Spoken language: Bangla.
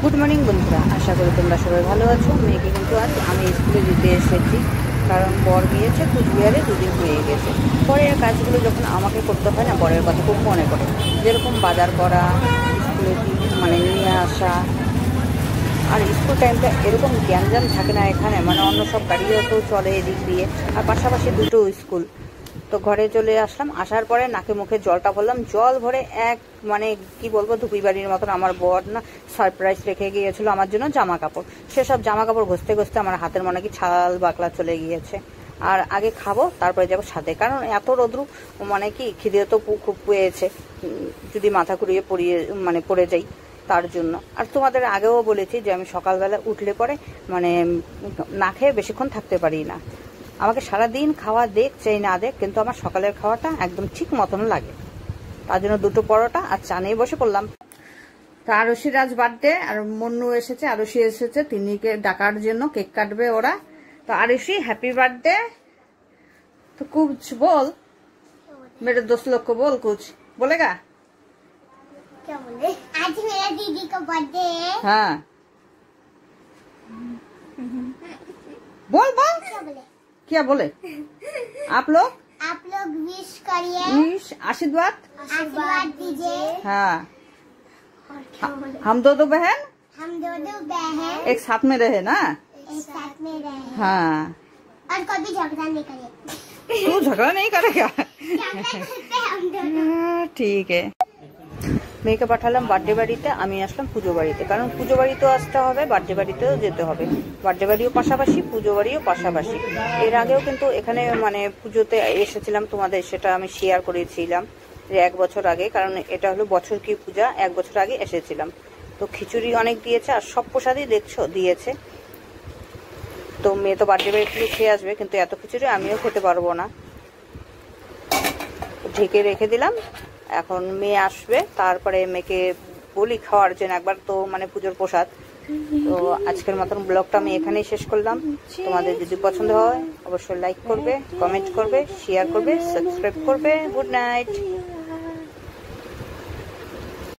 গুড মর্নিং বন্ধুরা, আশা করি তোমরা সবাই ভালো আছো। মেয়েকে কিন্তু আজ আমি স্কুলে দিতে এসেছি, কারণ বর গিয়েছে কুচবিহারে, দুদিন হয়ে গেছে। পরের কাজগুলো যখন আমাকে করতে হয় না, বরের কথা খুব মনে পড়ে। যেরকম বাজার করা, স্কুলে নিয়ে আসা, আর স্কুল টাইমটা এরকম জ্ঞানজাম থাকে না এখানে, অন্য সব গাড়িও তো চলে এদিক দিয়ে, আর পাশাপাশি দুটো স্কুল। তো ঘরে চলে আসলাম, আসার পরে নাকে মুখে জলটা ভরলাম, জল ভরে এক কি বলবো, ধুপি বাড়ির মতন আমার বর না সারপ্রাইজ রেখে গিয়েছিল আমার জন্য জামা কাপড়। সেসব জামা কাপড় ঘষতে ঘষতে আমার হাতের কি ছাল বাকলা চলে গিয়েছে। আর আগে খাবো, তারপরে যাবো ছাদে, কারণ এত রোদ্রু কি খিদে তো খুব পেয়েছে, যদি মাথা ঘুরিয়ে পড়ে যাই তার জন্য। আর তোমাদের আগেও বলেছি যে আমি সকালবেলা উঠলে পরে না খেয়ে বেশিক্ষণ থাকতে পারি না। আমাকে সারাদিন খাওয়া দেখ চাই না দেখ, কিন্তু আমার সকালের খাওয়াটা একদম ঠিক মতন লাগে। তার জন্য দুটো পরোটা আর চা নিয়ে বসে পড়লাম। তো আরশির আজ বার্থডে, আর মন্নু এসেছে, আরশি এসেছে, তিনিকে ডাকার জন্য কেক কাটবে ওরা। তো আরশি হ্যাপি বার্থডে। তো কুछ बोल, मेरे दोस्त लोग को बोल, कुछ बोलेगा? क्या बोले? आज मेरा दीदी का बर्थडे है। हाँ बोल बोल। क्या बोले आप लोग विश करिए, आशीर्वाद दीजिए। हाँ, हम दो बहन हम दो बहन एक साथ में रहे ना, एक साथ में रहे। हाँ, और कभी झगड़ा नहीं करे। तू झगड़ा नहीं करेगा? झगड़ा करते हम दोनों। ठीक है। মেয়েকে পাঠালাম বার্থডে বাড়িতে, আমি আসলাম পুজো বাড়িতে, কারণ পুজো বাড়িতেও আসতে হবে, বার্থডে বাড়িতেও যেতে হবে। বার্থডে বাড়িও পাশাপাশি, পুজো বাড়িও পাশাপাশি। এর আগেও কিন্তু এখানে পুজোতে এসেছিলাম, তোমাদের সেটা আমি শেয়ার করেছিলাম যে 1 বছর আগে, কারণ এটা হলো বছর কি পূজা, 1 বছর আগে এসেছিলাম। তো খিচুড়ি অনেক দিয়েছে, আর সব প্রসাদই দেখছো দিয়েছে। তো মেয়ে তো বার্থডে বাড়ি থেকে খেয়ে আসবে, কিন্তু এত খিচুড়ি আমিও খেতে পারবো না, ঢেকে রেখে দিলাম। এখন মেয়ে আসবে, তারপরে মেয়েকে বলি খাওয়ার জন্য একবার, তো পুজোর প্রসাদ। তো আজকের মতন ব্লগটা আমি এখানেই শেষ করলাম। তোমাদের যদি পছন্দ হয় অবশ্যই লাইক করবে, কমেন্ট করবে, শেয়ার করবে, সাবস্ক্রাইব করবে। Good night.